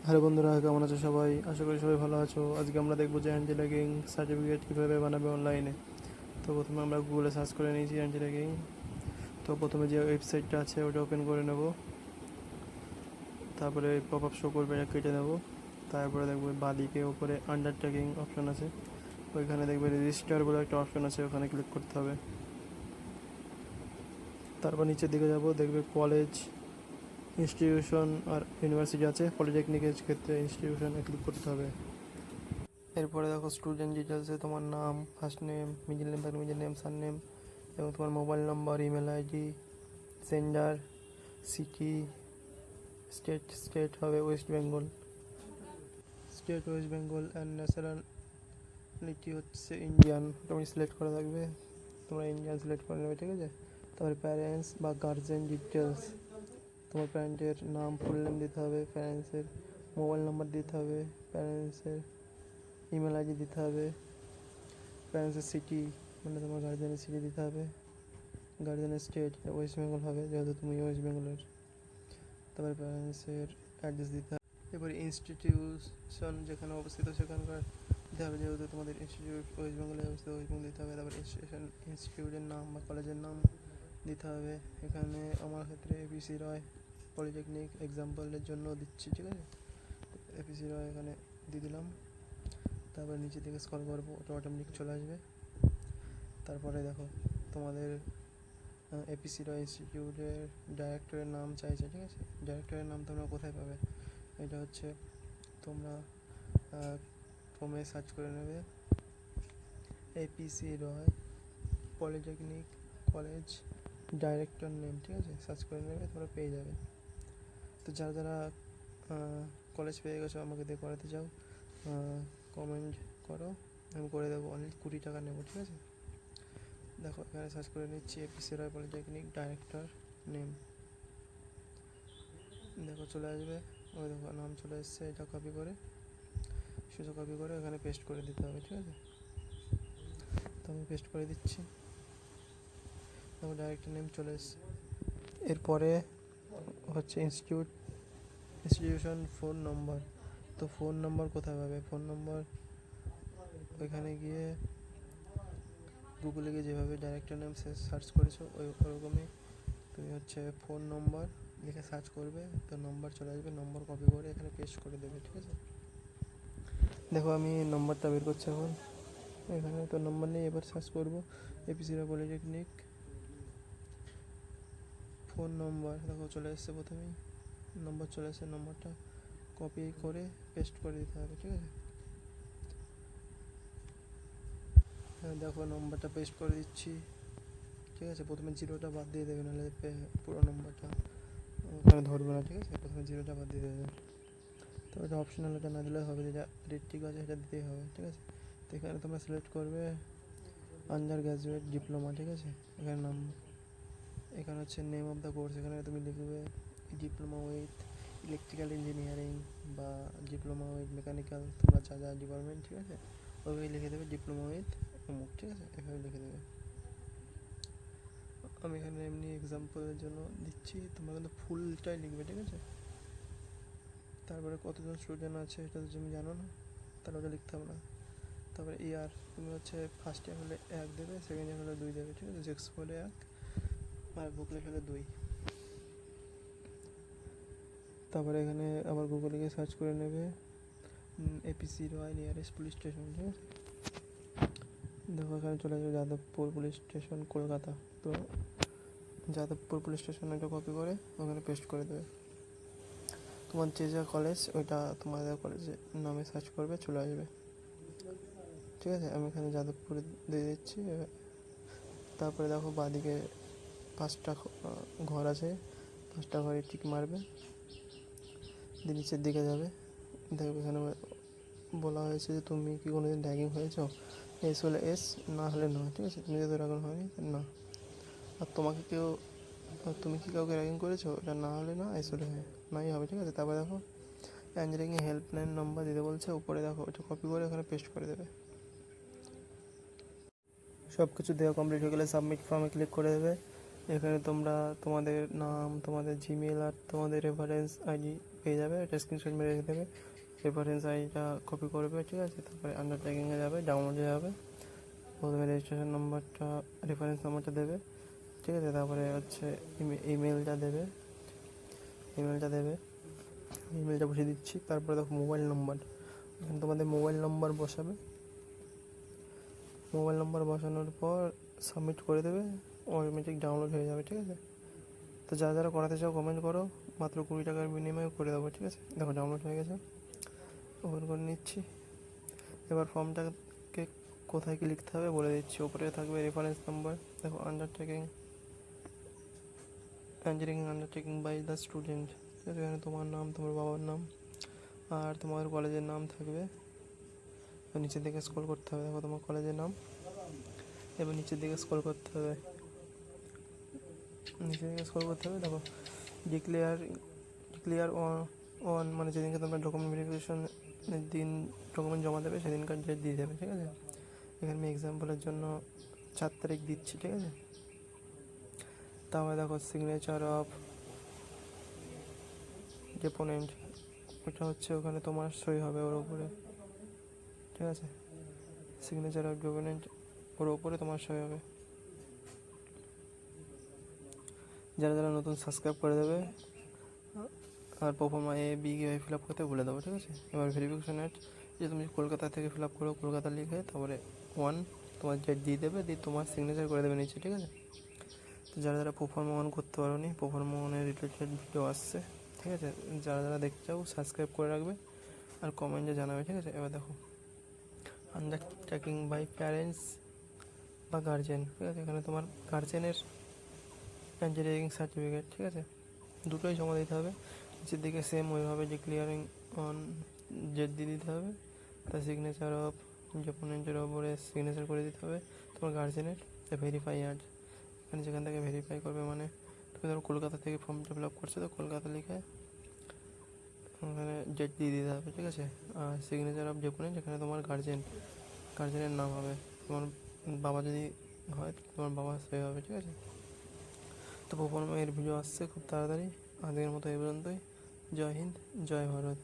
Hello বন্ধুরা, কেমন আছো সবাই? আশা করি সবাই ভালো আছো। আজকে আমরা দেখবো যে অ্যাঞ্জেলা র্যাগিং সার্টিফিকেট কীভাবে বানাবে অনলাইনে। তো প্রথমে আমরা গুগলে সার্চ করে নিয়েছি অ্যাঞ্জেলা র্যাগিং। তো প্রথমে যে ওয়েবসাইটটা আছে ওটা ওপেন করে নেব। তারপরে পপ আপ শো করবে, এটা কেটে নেব। তারপরে দেখবো বাদিকে ওপরে আন্ডার ট্যাগিং অপশান আছে, ওইখানে দেখবে রেজিস্টার বলে একটা অপশান আছে, ওখানে ক্লিক করতে হবে। তারপর নিচের দিকে যাব, দেখবে কলেজ, ইনস্টিটিউশন আর ইউনিভার্সিটি আছে। পলিটেকনিকের ক্ষেত্রে ইনস্টিটিউশনে ক্লিক করতে হবে। এরপরে দেখো স্টুডেন্ট ডিটেলসে তোমার নাম, ফার্স্ট নেম, মিডল নেম থাকলে মিডল নেম, সার নেম, এবং তোমার mobile number, email ID, sender, city, state হবে West Bengal, state West Bengal, and nationality হচ্ছে ইন্ডিয়ান। তুমি সিলেক্ট করা থাকবে, তোমরা ইন্ডিয়ান সিলেক্ট করে নেবে, ঠিক আছে। তারপরে প্যারেন্টস বা গার্জেন ডিটেলস, তোমার প্যারেন্টের নাম, ফুল নেম দিতে হবে, প্যারেন্টসের মোবাইল নাম্বার দিতে হবে, প্যারেন্টসের ইমেল আইডি দিতে হবে, প্যারেন্টসের সিটি মানে তোমার গার্জেনের সিটি দিতে হবে, গার্জেনের স্টেট ওয়েস্ট বেঙ্গল হবে যেহেতু তুমি ওয়েস্ট বেঙ্গলের। তারপরে প্যারেন্টসের অ্যাড্রেস দিতে হবে। এরপরে ইনস্টিটিউশন যেখানে অবস্থিত সেখানকার দিতে হবে, যেহেতু তোমাদের ইনস্টিটিউট ওয়েস্ট বেঙ্গলে অবস্থিত, ওয়েস্ট বেঙ্গল দিতে হবে। তারপরে ইনস্টিটিউটের নাম বা কলেজের নাম দিতে হবে। এখানে আমার ক্ষেত্রে এপিসি রয় পলিটেকনিক এক্সাম্পলের জন্য দিচ্ছি, ঠিক আছে। এপিসি রয় এখানে দিয়ে দিলাম। তারপরে নিচে থেকে স্ক্রল করবো, ওটা অটোমেটিক চলে আসবে। তারপরে দেখো তোমাদের এপিসি রয় ইনস্টিটিউটের ডাইরেক্টরের নাম চাইছে, ঠিক আছে। ডাইরেক্টরের নাম তোমরা কোথায় পাবে? এটা হচ্ছে তোমরা ক্রোমে সার্চ করে নেবে এপিসি রয় পলিটেকনিক কলেজ ডাইরেক্টর নেম, ঠিক আছে। সার্চ করে নেবে, তোমরা পেয়ে যাবে। তো যারা যারা কলেজ পেয়ে গেছো, আমাকে দিয়ে করাতে চাও, কমেন্ট করো, আমি করে দেবো। অনলি 20 টাকা নেবো, ঠিক আছে। দেখো এখানে সার্চ করে নিচ্ছি এপিসি রয় পলিটেকনিক ডাইরেক্টর নেম, দেখো চলে আসবে। ওই দেখো নাম চলে এসছে, এটা কপি করে সোজা কপি করে এখানে পেস্ট করে দিতে হবে, ঠিক আছে। তো আমি পেস্ট করে দিচ্ছি, দেখো ডাইরেক্টর নেম চলে এসছে। এরপরে হচ্ছে ইনস্টিটিউশন ফোন নম্বর। তো ফোন নম্বর কোথায় পাবে? ফোন নম্বর ওইখানে গিয়ে গুগলে গিয়ে যেভাবে ডাইরেক্টর নেম সার্চ করেছো ওরকমই তুমি হচ্ছে ফোন নম্বর লিখে সার্চ করবে, তো নম্বর চলে আসবে। নম্বর কপি করে এখানে পেস্ট করে দেবে, ঠিক আছে। দেখো আমি নম্বরটা বের করছি এখন, এখানে তো নম্বর নেই। এবার সার্চ করবো এপিসি পলিটেকনিক ফোন নম্বর, দেখো চলে এসছে, প্রথমেই নম্বর চলে এসছে। নম্বরটা কপি করে পেস্ট করে দিতে হবে, ঠিক আছে। হ্যাঁ দেখো নম্বরটা পেস্ট করে দিচ্ছি, ঠিক আছে। প্রথমে জিরোটা বাদ দিয়ে দেবে, নাহলে পুরো নম্বরটা ওখানে ধরবে না, ঠিক আছে। প্রথমে জিরোটা বাদ দিয়ে দেবে। তো এটা অপশনাল, এটা না দিলে হবে, যেটা রেড টিক আছে সেটা দিতেই হবে, ঠিক আছে। তো এখানে তোমরা সিলেক্ট করবে আন্ডার গ্র্যাজুয়েট ডিপ্লোমা, ঠিক আছে। এখানে নাম, এখানে হচ্ছে নেম অফ দ্য কোর্স, এখানে তুমি লিখবে ডিপ্লোমা উইথ ইলেকট্রিক্যাল ইঞ্জিনিয়ারিং বা ডিপ্লোমা উইথ মেকানিক্যাল, তোমরা যা যা ডিপার্টমেন্ট, ঠিক আছে, ওইভাবে লিখে দেবে ডিপ্লোমা উইথ অমুক, ঠিক আছে, এভাবে লিখে দেবে। আমি এখানে এমনি এক্সাম্পলের জন্য দিচ্ছি, তোমরা কিন্তু ফুলটাই লিখবে, ঠিক আছে। তারপরে কতজন স্টুডেন্ট আছে এটা তো তুমি জানো না, তাহলে ওটা লিখতে হবে না। তারপরে ইয়ার তুমি হচ্ছে ফার্স্ট ইয়ার হলে 1 দেবে, সেকেন্ড ইয়ার হলে 2 দেবে, ঠিক আছে। সিক্স হলে 1 আর বুক লিখ হলে 2। তারপরে এখানে আবার গুগলে গিয়ে সার্চ করে নেবে এপিসি রয় নিয়ারেস্ট পুলিশ স্টেশন, ঠিক আছে। দেখো এখানে চলে যাবে যাদবপুর পুলিশ স্টেশন কলকাতা। তো যাদবপুর পুলিশ স্টেশন এটা কপি করে ওখানে পেস্ট করে দেবে। তোমার যে যা কলেজ ওইটা তোমাদের কলেজের নামে সার্চ করবে, চলে আসবে, ঠিক আছে। আমি এখানে যাদবপুরে দিয়ে দিচ্ছি। তারপরে দেখো বাঁদিকে 5টা ঘর আছে, 5টা ঘরে টিক মারবে, দিয়ে নিচের দিকে যাবে। দেখবে এখানে বলা হয়েছে যে তুমি কি কোনোদিন র্যাগিং হয়েছো? এস হলে এস, না হলে না, ঠিক আছে। তুমি যদি র্যাগিং হয়নি না। আর তুমি কি কাউকে র্যাগিং করেছো? এটা না হলে না, এস হলে হ্যাঁ, নাই হবে, ঠিক আছে। তারপরে দেখো অ্যাঞ্জেলিং হেল্পলাইন নাম্বার দিতে বলছে, উপরে দেখো ওটা কপি করে এখানে পেস্ট করে দেবে। সব কিছু দেওয়া কমপ্লিট হয়ে গেলে সাবমিট ফর্মে ক্লিক করে দেবে। এখানে তোমরা তোমাদের নাম, তোমাদের জিমেল আর তোমাদের রেফারেন্স আইডি পেয়ে যাবে, এটা স্ক্রিনশট মেরে রেখে দেবে, রেফারেন্স আইডিটা কপি করবে, ঠিক আছে। তারপরে আন্ডারটেকিংয়ে যাবে, ডাউনলোডে যাবে, প্রথমে রেজিস্ট্রেশন নাম্বারটা, রেফারেন্স নাম্বারটা দেবে, ঠিক আছে। তারপরে হচ্ছে ইমেলটা দেবে, ইমেলটা বসিয়ে দিচ্ছি। তারপরে দেখো মোবাইল নাম্বার, এখানে তোমাদের মোবাইল নাম্বার বসাবে, মোবাইল নাম্বার বসানোর পর সাবমিট করে দেবে, অটোমেটিক ডাউনলোড হয়ে যাবে, ঠিক আছে। তো যারা যারা করাতে চাও কমেন্ট করো, মাত্র 20 টাকার বিনিময়ে করে দেবো, ঠিক আছে। দেখো ডাউনলোড হয়ে গেছে, ওপেন করে নিচ্ছি। এবার ফর্মটাকে কোথায় কি লিখতে হবে বলে দিচ্ছি। ওপরে থাকবে রেফারেন্স নাম্বার, দেখো আন্ডারটেকিং বাই দ্য স্টুডেন্ট, ঠিক আছে। এখানে তোমার নাম, তোমার বাবার নাম আর তোমার কলেজের নাম থাকবে। নিচের দিকে স্ক্রল করতে হবে, দেখো তোমার কলেজের নাম, এবার নিচের দিকে স্ক্রল করতে হবে, দেখো ডিক্লেয়ার অন মানে যেদিনকে তোমরা ডকুমেন্ট ভেরিফিকেশনের দিন ডকুমেন্ট জমা দেবে সেদিনকার ডেট দিয়ে দেবে, ঠিক আছে। এখানে আমি এক্সাম্পলের জন্য 4 তারিখ দিচ্ছি, ঠিক আছে। তারপরে দেখো সিগনেচার অফ ডেপোনেন্ট, ওটা হচ্ছে ওখানে তোমার সই হবে ওর উপরে, ঠিক আছে। সিগনেচার অফ ডেপোনেন্ট ওর উপরে তোমার সই হবে। যারা যারা নতুন সাবস্ক্রাইব করে দেবে, আর প্রোফার্মা এ বি কীভাবে ফিল আপ করতে বলে দেবো, ঠিক আছে। এবার ভেরিফিকেশন অ্যাড, যে তুমি কলকাতা থেকে ফিল আপ করো, কলকাতা লিখে তারপরে 1 তোমার ডেট দিয়ে দেবে, দিয়ে তোমার সিগনেচার করে দেবে নিচে, ঠিক আছে। তো যারা যারা প্রোফার্মা অন করতে পারো নি, প্রোফার্মা অনের রিলেটেড ভিডিও আসছে, ঠিক আছে। যারা যারা দেখতে চাও সাবস্ক্রাইব করে রাখবে আর কমেন্টে জানাবে, ঠিক আছে। এবার দেখো আন্ডারটেকিং বাই প্যারেন্টস বা গার্জেন, ঠিক আছে। এখানে তোমার গার্জেনের ইঞ্জিনিয়ারিং সার্টিফিকেট, ঠিক আছে, দুটোই জমা দিতে হবে। নিচের দিকে সেম ওইভাবে ডিক্লিয়ারিং অন ডেট দিয়ে দিতে হবে, তার সিগনেচার অফ ডেপোনেন্টের ওপরে সিগনেচার করে দিতে হবে তোমার গার্জেনের। ভেরিফাই অ্যাড, এখানে যেখান থেকে ভেরিফাই করবে, মানে তুমি ধরো কলকাতা থেকে ফর্মটা ফিল আপ করছো, তো কলকাতা লিখে ওখানে ডেট দিয়ে দিতে হবে, ঠিক আছে। আর সিগনেচার অফ ডেপোনেন্ট, এখানে তোমার গার্জেনের নাম হবে, তোমার বাবা যদি হয় তোমার বাবা সই হবে, ঠিক আছে। তো প্রোফার্মা এর ভিডিও আসছে খুব তাড়াতাড়ি, আজকের মতো এই পর্যন্তই। জয় হিন্দ, জয় ভারত।